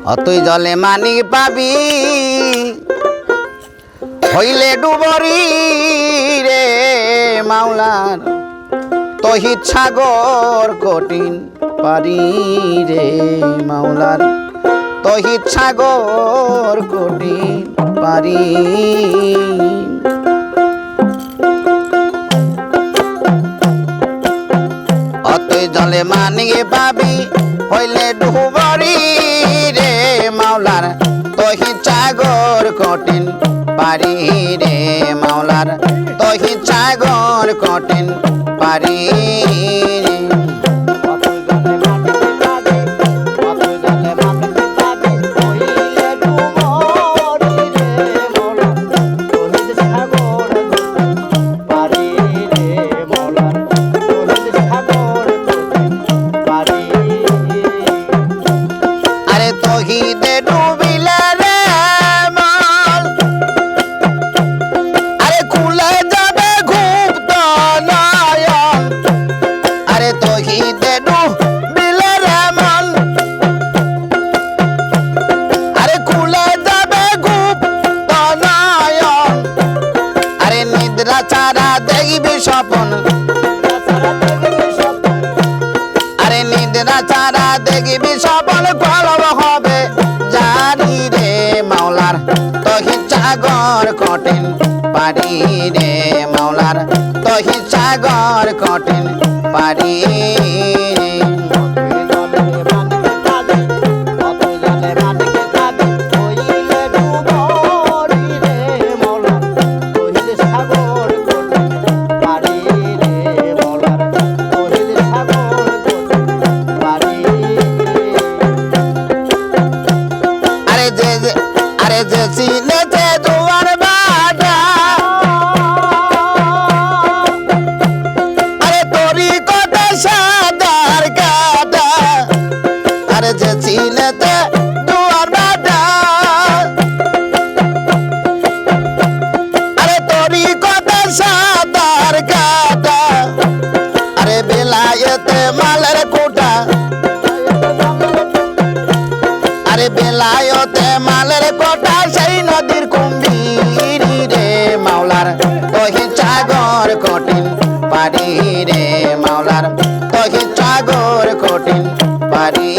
অতই জলে মানিক পাবি হইলে ডুবরি রে মাওলার তহিত সাগর কঠিন পারি রে মাওলার তহিত সাগর কঠিন পারি। অতই জলে মানিক পাবি হইলে ডুবরি রে মাওলার তহিত সাগর কঠিন পারি রে মাওলার তহিত সাগর কঠিন পারি। চারা দেখবি স্বপন আরে নিদ্রা চারা দেখবি স্বপন কলব হবে জারি রে মাওলার তহিত সাগর কঠিন পারি রে মাওলার তহিত সাগর কঠিন পারি। বেলায়তে মালের কোটা সেই নদীর কুম্ভীর রে মাওলার তহিত সাগর কঠিন পারি রে মাওলার তহিত সাগর কঠিন পারি।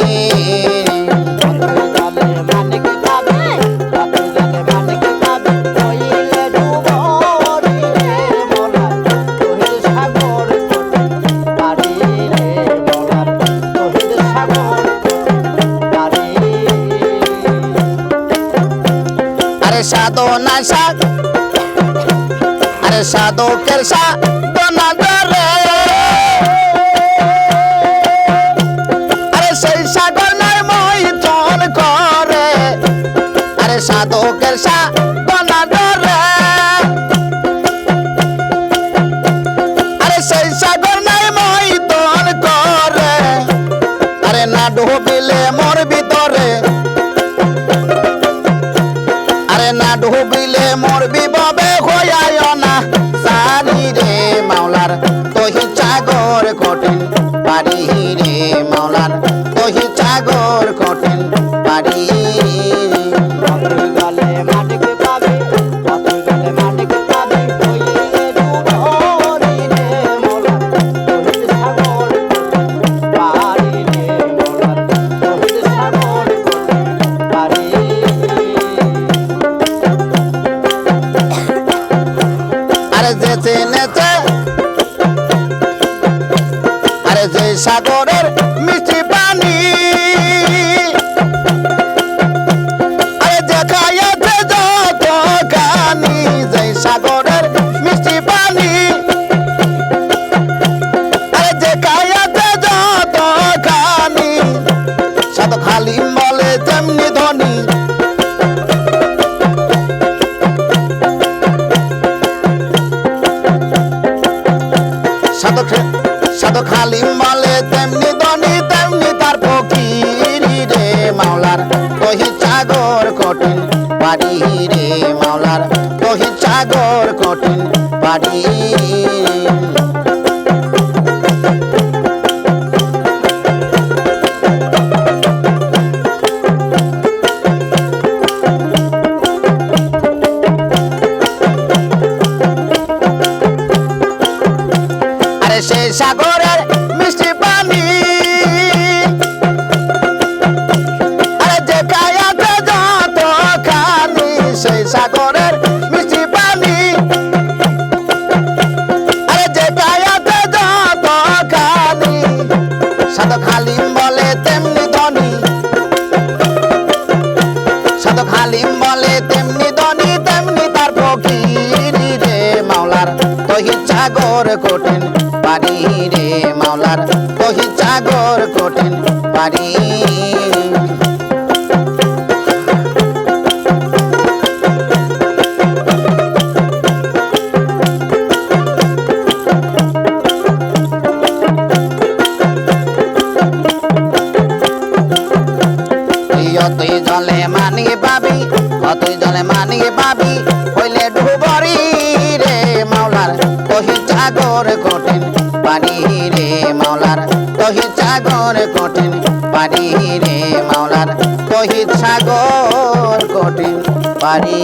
সাধনা শাক আরে সাধকের সাধনা ধরে আরে সেই সাগর নাই মৈথুন করে আরে সাধকের সাধনা ধরে আরে সেই সাগর নাই মৈথুন করে আরে না ডুবিলে মোর ভিতরে না ডুবিলে মরবি ববে হইয়ায় না সারি রে মাওলার তহিত সাগর কঠিন পারি রে মাওলার তহিত সাগর কঠিন পারি। আরে যে সাগরের মিষ্টি পানি আরে যে খাইয়াছে যত কানি যে সাগরের মিষ্টি পানি আরে যে খাইয়াছে যত কানি সাত খালি বলে তেমনি ধনী সাত খালি মালে তেমনি ধনী তেমনি তার ফকির রে মাওলার তহিত সাগর কঠিন পারি রে মাওলার তহিত সাগর কঠিন পারি। সাগরের মিষ্টি পানি আরে যে গায়াতে যত খানি সাধু খালিম বলে তেমনি ধনী সাধু খালিম বলে তেমনি ধনী তেমনি তার ফকির রে মাওলার তহিদ সাগর কঠিন পানি রে মাওলার তহিদ সাগর কঠিন পানি তুই জলে মানি পাবি তুই জলে মানি পাবি হইলে ডুবরি রে মাওলার তহিদ সাগর কঠিন পানি রে মাওলার তহিদ সাগর কঠিন পানি রে মাওলার তহিদ সাগর কঠিন পানি